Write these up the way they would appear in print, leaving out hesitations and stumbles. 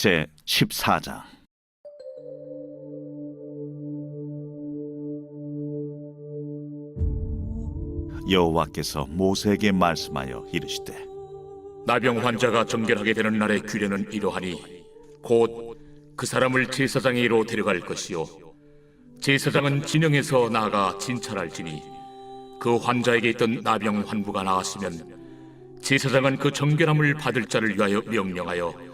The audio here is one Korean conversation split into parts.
제 14장. 여호와께서 모세에게 말씀하여 이르시되, 나병 환자가 정결하게 되는 날의 규례는 이러하니 곧 그 사람을 제사장에게로 데려갈 것이요 제사장은 진영에서 나아가 진찰할지니 그 환자에게 있던 나병 환부가 나았으면 제사장은 그 정결함을 받을 자를 위하여 명령하여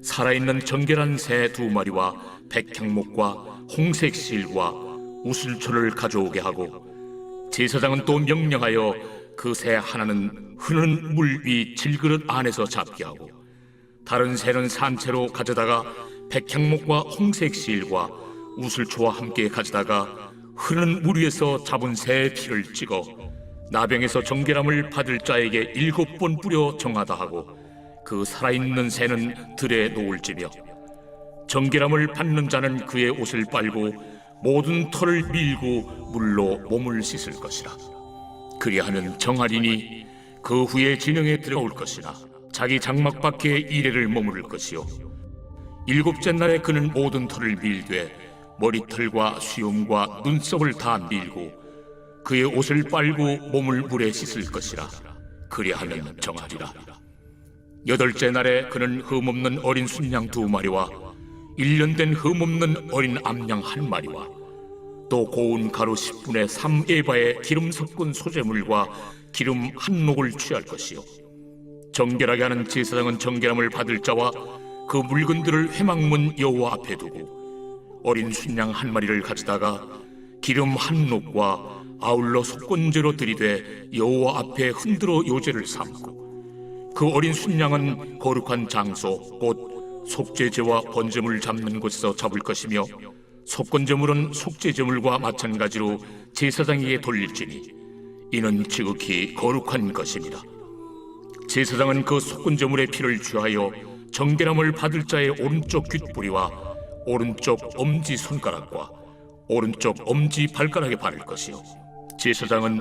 살아있는 정결한 새 2마리와 백향목과 홍색 실과 우슬초를 가져오게 하고, 제사장은 또 명령하여 그 새 하나는 흐르는 물 위 질그릇 안에서 잡게 하고, 다른 새는 산채로 가져다가 백향목과 홍색 실과 우슬초와 함께 가져다가 흐르는 물 위에서 잡은 새의 피를 찍어 나병에서 정결함을 받을 자에게 7번 뿌려 정하다 하고, 그 살아있는 새는 들에 놓을지며, 정결함을 받는 자는 그의 옷을 빨고 모든 털을 밀고 물로 몸을 씻을 것이라. 그리하면 정하리니 그 후에 진영에 들어올 것이나 자기 장막 밖에 이레를 머무를 것이요 7째 날에 그는 모든 털을 밀되 머리털과 수염과 눈썹을 다 밀고 그의 옷을 빨고 몸을 물에 씻을 것이라. 그리하면 정하리라. 8째 날에 그는 흠없는 어린 순양 2마리와 1년 된 흠없는 어린 암양 1마리와 또 고운 가루 10분의 3에바의 기름 섞은 소재물과 기름 1녹을 취할 것이요 정결하게 하는 제사장은 정결함을 받을 자와 그 물건들을 회막문 여호와 앞에 두고 어린 순양 1마리를 가져다가 기름 1녹과 아울러 속건제로 들이되 여호와 앞에 흔들어 요제를 삼고, 그 어린 순양은 거룩한 장소 곧 속죄제와 번제물 잡는 곳에서 잡을 것이며, 속건제물은 속죄제물과 마찬가지로 제사장에게 돌릴지니 이는 지극히 거룩한 것입니다. 제사장은 그 속건제물의 피를 취하여 정결함을 받을 자의 오른쪽 귓뿌리와 오른쪽 엄지 손가락과 오른쪽 엄지 발가락에 바를 것이요 제사장은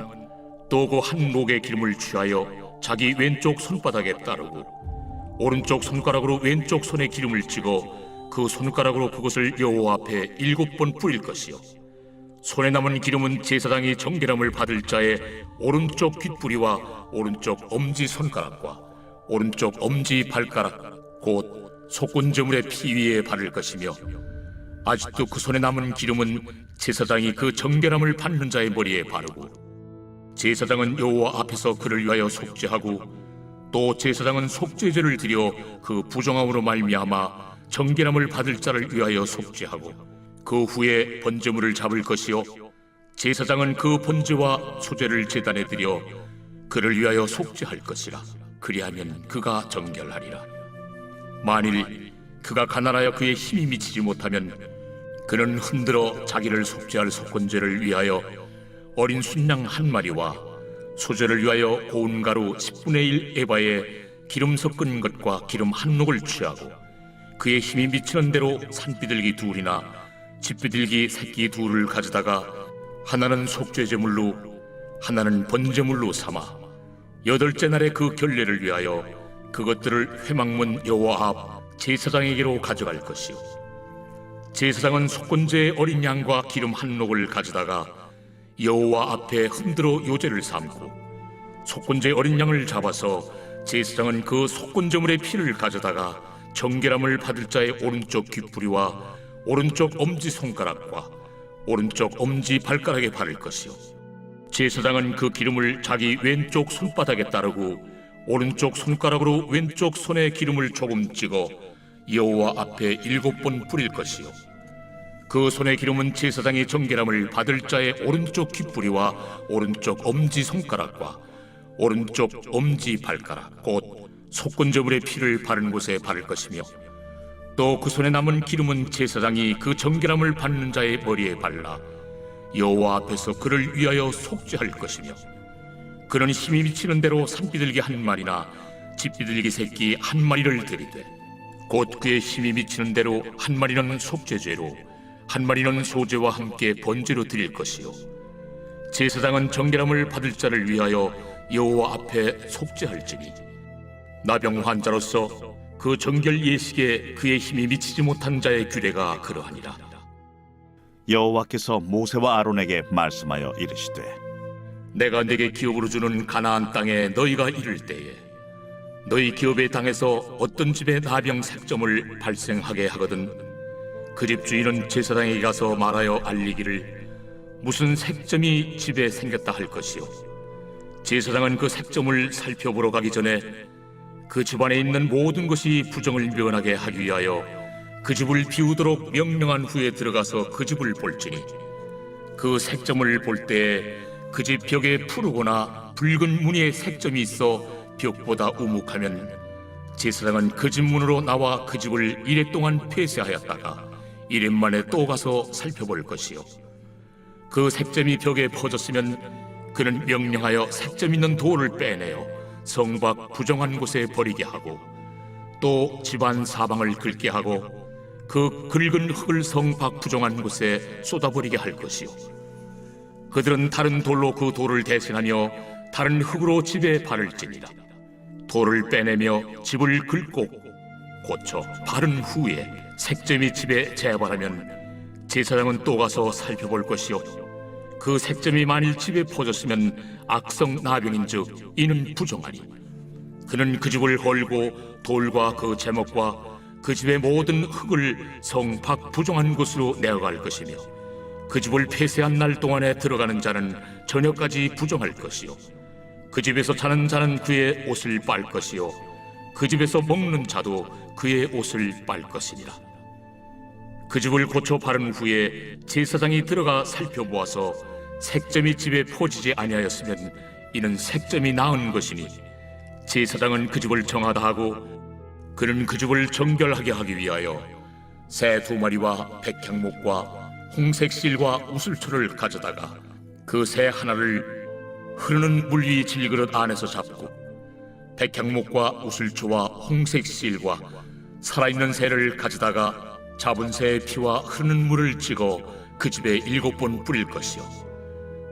또 그 1녹의 기름을 취하여 자기 왼쪽 손바닥에 따르고 오른쪽 손가락으로 왼쪽 손에 기름을 찍어 그 손가락으로 그것을 여호와 앞에 7번 뿌릴 것이요 손에 남은 기름은 제사장이 정결함을 받을 자의 오른쪽 귓뿌리와 오른쪽 엄지 손가락과 오른쪽 엄지 발가락 곧 속건제물의 피 위에 바를 것이며, 아직도 그 손에 남은 기름은 제사장이 그 정결함을 받는 자의 머리에 바르고, 제사장은 여호와 앞에서 그를 위하여 속죄하고, 또 제사장은 속죄제를 드려 그 부정함으로 말미암아 정결함을 받을 자를 위하여 속죄하고, 그 후에 번제물을 잡을 것이요 제사장은 그 번제와 소제를 제단에 드려 그를 위하여 속죄할 것이라. 그리하면 그가 정결하리라. 만일 그가 가난하여 그의 힘이 미치지 못하면 그는 흔들어 자기를 속죄할 속건제를 위하여 어린 순양 1마리와 소제를 위하여 고운 가루 10분의 1 에바에 기름 섞은 것과 기름 1녹을 취하고, 그의 힘이 미치는 대로 산비둘기 2이나 집비둘기 새끼 2를 가져다가 하나는 속죄제물로 하나는 번제물로 삼아 8째 날에 그 결례를 위하여 그것들을 회막문 여호와 앞 제사장에게로 가져갈 것이요 제사장은 속건제의 어린 양과 기름 1녹을 가져다가 여호와 앞에 흔들어 요제를 삼고, 속건제의 어린 양을 잡아서 제사장은 그 속건제물의 피를 가져다가 정결함을 받을 자의 오른쪽 귓뿌리와 오른쪽 엄지손가락과 오른쪽 엄지 발가락에 바를 것이요 제사장은 그 기름을 자기 왼쪽 손바닥에 따르고 오른쪽 손가락으로 왼쪽 손에 기름을 조금 찍어 여호와 앞에 7번 뿌릴 것이요 그 손의 기름은 제사장이 정결함을 받을 자의 오른쪽 귓뿌리와 오른쪽 엄지손가락과 오른쪽 엄지 발가락 곧 속건제물의 피를 바른 곳에 바를 것이며, 또 그 손에 남은 기름은 제사장이 그 정결함을 받는 자의 머리에 발라 여호와 앞에서 그를 위하여 속죄할 것이며, 그는 힘이 미치는 대로 산비둘기 1마리나 집비둘기 새끼 1마리를 드리되, 곧 그의 힘이 미치는 대로 1마리는 속죄죄로 1마리는 소제와 함께 번제로 드릴 것이요 제사장은 정결함을 받을 자를 위하여 여호와 앞에 속죄할지니, 나병 환자로서 그 정결 예식에 그의 힘이 미치지 못한 자의 규례가 그러하니라. 여호와께서 모세와 아론에게 말씀하여 이르시되 내가 내게 기업으로 주는 가나안 땅에 너희가 이를 때에 너희 기업의 땅에서 어떤 집에 나병 색점을 발생하게 하거든 그 집 주인은 제사장에게 가서 말하여 알리기를 무슨 색점이 집에 생겼다 할 것이요 제사장은 그 색점을 살펴보러 가기 전에 그 집안에 있는 모든 것이 부정을 면하게 하기 위하여 그 집을 비우도록 명령한 후에 들어가서 그 집을 볼지니 그 색점을 볼 때에 그 집 벽에 푸르거나 붉은 무늬의 색점이 있어 벽보다 우묵하면 제사장은 그 집 문으로 나와 그 집을 이래 동안 폐쇄하였다가 이래 만에 또 가서 살펴볼 것이요 그 색점이 벽에 퍼졌으면 그는 명령하여 색점 있는 돌을 빼내어 성 밖 부정한 곳에 버리게 하고 또 집안 사방을 긁게 하고 그 긁은 흙을 성 밖 부정한 곳에 쏟아버리게 할 것이요 그들은 다른 돌로 그 돌을 대신하며 다른 흙으로 집에 바를지니라. 돌을 빼내며 집을 긁고 고쳐 바른 후에 색점이 집에 재발하면 제사장은 또 가서 살펴볼 것이요 그 색점이 만일 집에 퍼졌으면 악성 나병인즉 이는 부정하니 그는 그 집을 헐고 돌과 그 제목과 그 집의 모든 흙을 성 밖 부정한 곳으로 내어갈 것이며 그 집을 폐쇄한 날 동안에 들어가는 자는 저녁까지 부정할 것이요 그 집에서 자는 자는 그의 옷을 빨 것이요 그 집에서 먹는 자도 그의 옷을 빨 것이니라. 그 집을 고쳐 바른 후에 제사장이 들어가 살펴보아서 색점이 집에 퍼지지 아니하였으면 이는 색점이 나은 것이니 제사장은 그 집을 정하다 하고 그는 그 집을 정결하게 하기 위하여 새 2마리와 백향목과 홍색 실과 우슬초를 가져다가 그 새 하나를 흐르는 물 위 질그릇 안에서 잡고 백향목과 우슬초와 홍색 실과 살아있는 새를 가져다가 잡은 새의 피와 흐르는 물을 찍어 그 집에 7번 뿌릴 것이요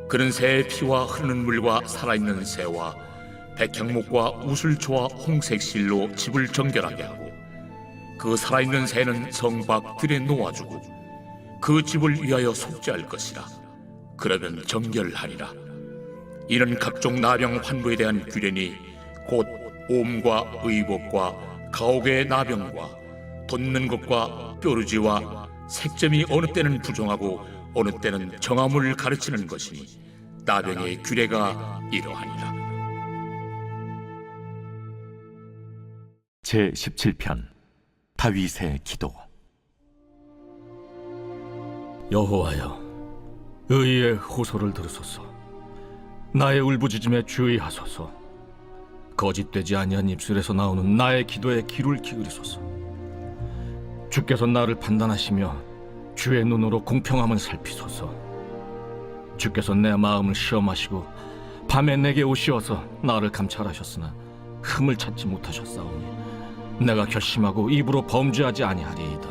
그는 새의 피와 흐르는 물과 살아있는 새와 백향목과 우슬초와 홍색 실로 집을 정결하게 하고 그 살아있는 새는 성 밖 들에 놓아주고 그 집을 위하여 속죄할 것이라. 그러면 정결하리라. 이는 각종 나병 환부에 대한 규례니 곧 옴과 의복과 가옥의 나병과 돋는 것과 뾰루지와 색점이 어느 때는 부정하고 어느 때는 정함을 가르치는 것이니 나병의 규례가 이러하니라. 제17편 다윗의 기도. 여호와여, 의의 호소를 들으소서. 나의 울부짖음에 주의하소서. 거짓되지 아니한 입술에서 나오는 나의 기도에 귀를 기울이소서. 주께서 나를 판단하시며 주의 눈으로 공평함을 살피소서. 주께서 내 마음을 시험하시고 밤에 내게 오시어서 나를 감찰하셨으나 흠을 찾지 못하셨사오니 내가 결심하고 입으로 범죄하지 아니하리이다.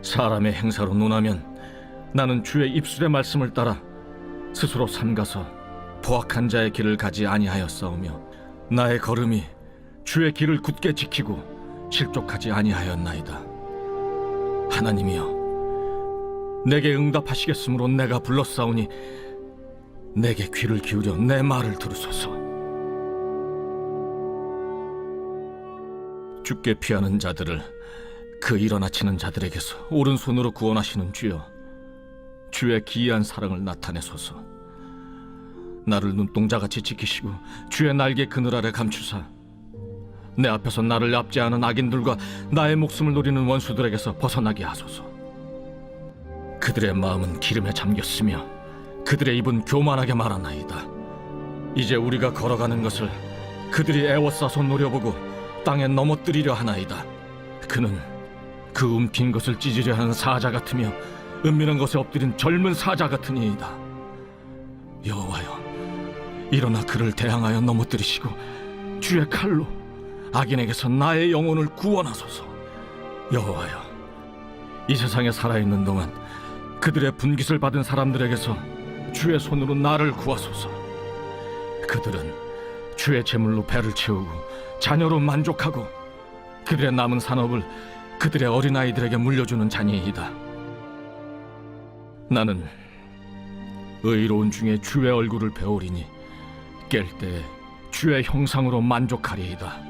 사람의 행사로 논하면 나는 주의 입술의 말씀을 따라 스스로 삼가서 포악한 자의 길을 가지 아니하였사오며 나의 걸음이 주의 길을 굳게 지키고 실족하지 아니하였나이다. 하나님이여, 내게 응답하시겠으므로 내가 불렀사오니 내게 귀를 기울여 내 말을 들으소서. 주께 피하는 자들을 그 일어나치는 자들에게서 오른손으로 구원하시는 주여, 주의 기이한 사랑을 나타내소서. 나를 눈동자같이 지키시고 주의 날개 그늘 아래 감추사 내 앞에서 나를 압제하는 악인들과 나의 목숨을 노리는 원수들에게서 벗어나게 하소서. 그들의 마음은 기름에 잠겼으며 그들의 입은 교만하게 말하나이다. 이제 우리가 걸어가는 것을 그들이 애워싸서 노려보고 땅에 넘어뜨리려 하나이다. 그는 그 움킨 것을 찢으려 하는 사자 같으며 은밀한 것에 엎드린 젊은 사자 같으니이다. 여호와여, 일어나 그를 대항하여 넘어뜨리시고 주의 칼로 악인에게서 나의 영혼을 구원하소서. 여호와여, 이 세상에 살아있는 동안 그들의 분깃을 받은 사람들에게서 주의 손으로 나를 구하소서. 그들은 주의 제물로 배를 채우고 자녀로 만족하고 그들의 남은 산업을 그들의 어린아이들에게 물려주는 자니이다. 나는 의로운 중에 주의 얼굴을 배우리니 깰 때 주의 형상으로 만족하리이다.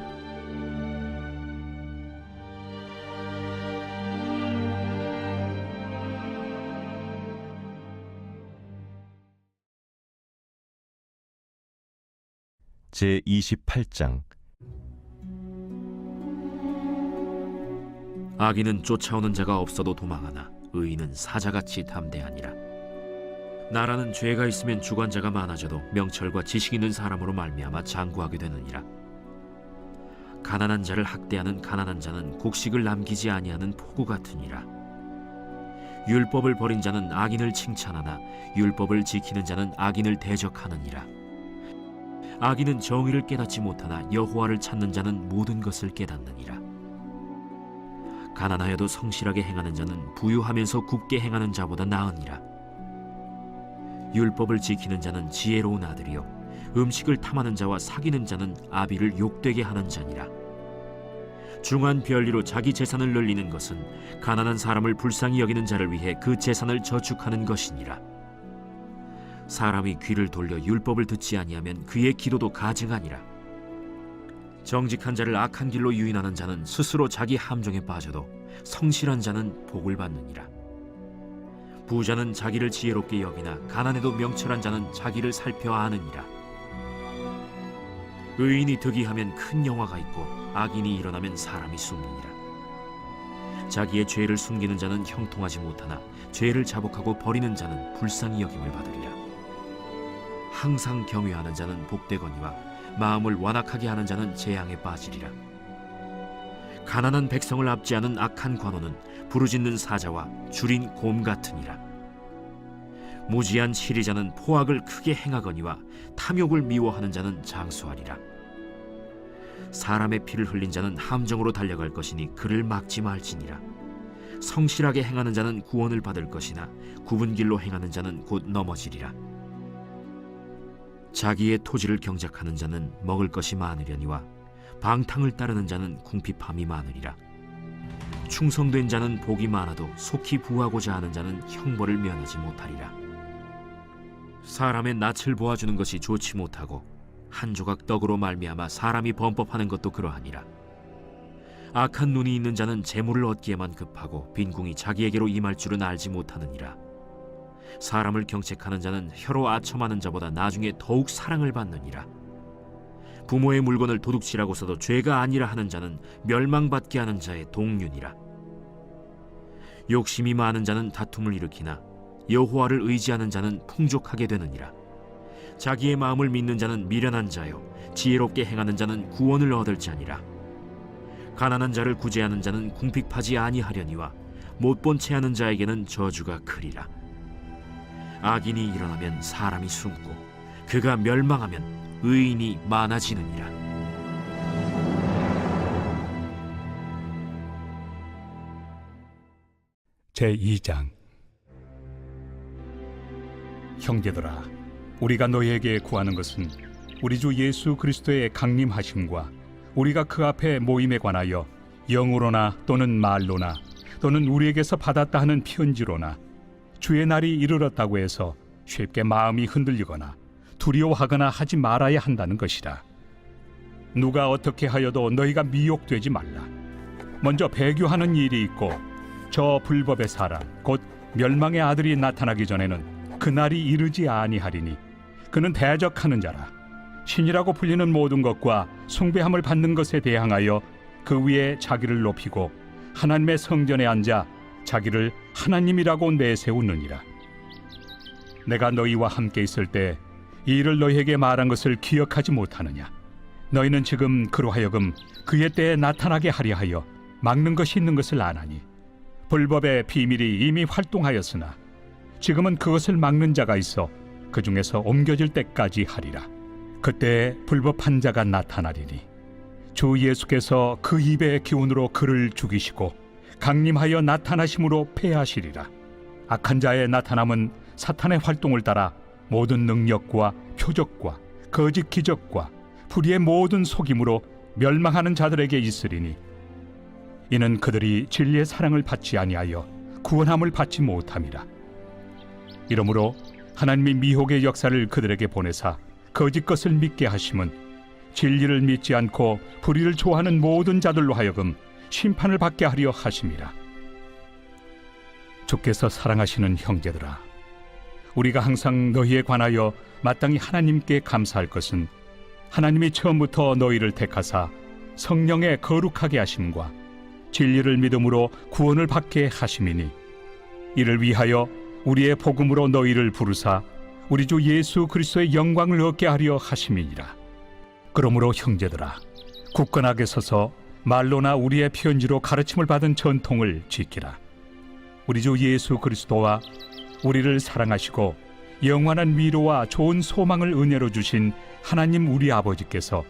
제28장. 악인은 쫓아오는 자가 없어도 도망하나 의인은 사자같이 담대하니라. 나라는 죄가 있으면 주관자가 많아져도 명철과 지식 있는 사람으로 말미암아 장구하게 되느니라. 가난한 자를 학대하는 가난한 자는 곡식을 남기지 아니하는 포구 같으니라. 율법을 버린 자는 악인을 칭찬하나 율법을 지키는 자는 악인을 대적하느니라. 악인은 정의를 깨닫지 못하나 여호와를 찾는 자는 모든 것을 깨닫느니라. 가난하여도 성실하게 행하는 자는 부유하면서 굽게 행하는 자보다 나으니라. 율법을 지키는 자는 지혜로운 아들이요 음식을 탐하는 자와 사귀는 자는 아비를 욕되게 하는 자니라. 중한 별리로 자기 재산을 늘리는 것은 가난한 사람을 불쌍히 여기는 자를 위해 그 재산을 저축하는 것이니라. 사람이 귀를 돌려 율법을 듣지 아니하면 그의 기도도 가증하니라. 정직한 자를 악한 길로 유인하는 자는 스스로 자기 함정에 빠져도 성실한 자는 복을 받느니라. 부자는 자기를 지혜롭게 여기나 가난해도 명철한 자는 자기를 살펴 아느니라. 의인이 득이하면 큰 영화가 있고 악인이 일어나면 사람이 숨느니라. 자기의 죄를 숨기는 자는 형통하지 못하나 죄를 자복하고 버리는 자는 불쌍히 여김을 받으리라. 항상 경외하는 자는 복되거니와 마음을 완악하게 하는 자는 재앙에 빠지리라. 가난한 백성을 압제하는 악한 관원은 부르짖는 사자와 줄인 곰 같으니라. 무지한 치리자는 포악을 크게 행하거니와 탐욕을 미워하는 자는 장수하리라. 사람의 피를 흘린 자는 함정으로 달려갈 것이니 그를 막지 말지니라. 성실하게 행하는 자는 구원을 받을 것이나 굽은 길로 행하는 자는 곧 넘어지리라. 자기의 토지를 경작하는 자는 먹을 것이 많으려니와 방탕을 따르는 자는 궁핍함이 많으리라. 충성된 자는 복이 많아도 속히 부하고자 하는 자는 형벌을 면하지 못하리라. 사람의 낯을 보아주는 것이 좋지 못하고 한 조각 떡으로 말미암아 사람이 범법하는 것도 그러하니라. 악한 눈이 있는 자는 재물을 얻기에만 급하고 빈궁이 자기에게로 임할 줄은 알지 못하느니라. 사람을 경책하는 자는 혀로 아첨하는 자보다 나중에 더욱 사랑을 받느니라. 부모의 물건을 도둑질하고서도 죄가 아니라 하는 자는 멸망받게 하는 자의 동륜이라. 욕심이 많은 자는 다툼을 일으키나 여호와를 의지하는 자는 풍족하게 되느니라. 자기의 마음을 믿는 자는 미련한 자요 지혜롭게 행하는 자는 구원을 얻을 자니라. 가난한 자를 구제하는 자는 궁핍하지 아니하려니와 못본 채 하는 자에게는 저주가 크리라. 악인이 일어나면 사람이 숨고 그가 멸망하면 의인이 많아지느니라. 제2장. 형제들아, 우리가 너희에게 구하는 것은 우리 주 예수 그리스도의 강림하심과 우리가 그 앞에 모임에 관하여 영으로나 또는 말로나 또는 우리에게서 받았다 하는 편지로나 주의 날이 이르렀다고 해서 쉽게 마음이 흔들리거나 두려워하거나 하지 말아야 한다는 것이라. 누가 어떻게 하여도 너희가 미혹되지 말라. 먼저 배교하는 일이 있고 저 불법의 사람 곧 멸망의 아들이 나타나기 전에는 그 날이 이르지 아니하리니 그는 대적하는 자라. 신이라고 불리는 모든 것과 숭배함을 받는 것에 대항하여 그 위에 자기를 높이고 하나님의 성전에 앉아 자기를 하나님이라고 내세우느니라. 내가 너희와 함께 있을 때 이 일을 너희에게 말한 것을 기억하지 못하느냐? 너희는 지금 그로 하여금 그의 때에 나타나게 하려 하여 막는 것이 있는 것을 아나니 불법의 비밀이 이미 활동하였으나 지금은 그것을 막는 자가 있어 그 중에서 옮겨질 때까지 하리라. 그때 불법한 자가 나타나리니 주 예수께서 그 입의 기운으로 그를 죽이시고 강림하여 나타나심으로 패하시리라. 악한 자의 나타남은 사탄의 활동을 따라 모든 능력과 표적과 거짓 기적과 불의의 모든 속임으로 멸망하는 자들에게 있으리니 이는 그들이 진리의 사랑을 받지 아니하여 구원함을 받지 못함이라. 이러므로 하나님이 미혹의 역사를 그들에게 보내사 거짓 것을 믿게 하심은 진리를 믿지 않고 불의를 좋아하는 모든 자들로 하여금 심판을 받게 하려 하심이라. 주께서 사랑하시는 형제들아, 우리가 항상 너희에 관하여 마땅히 하나님께 감사할 것은 하나님이 처음부터 너희를 택하사 성령에 거룩하게 하심과 진리를 믿음으로 구원을 받게 하심이니, 이를 위하여 우리의 복음으로 너희를 부르사 우리 주 예수 그리스도의 영광을 얻게 하려 하심이니라. 그러므로 형제들아, 굳건하게 서서 말로나 우리의 편지로 가르침을 받은 전통을 지키라. 우리 주 예수 그리스도와 우리를 사랑하시고 영원한 위로와 좋은 소망을 은혜로 주신 하나님 우리 아버지께서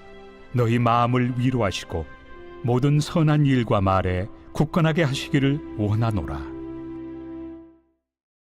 너희 마음을 위로하시고 모든 선한 일과 말에 굳건하게 하시기를 원하노라.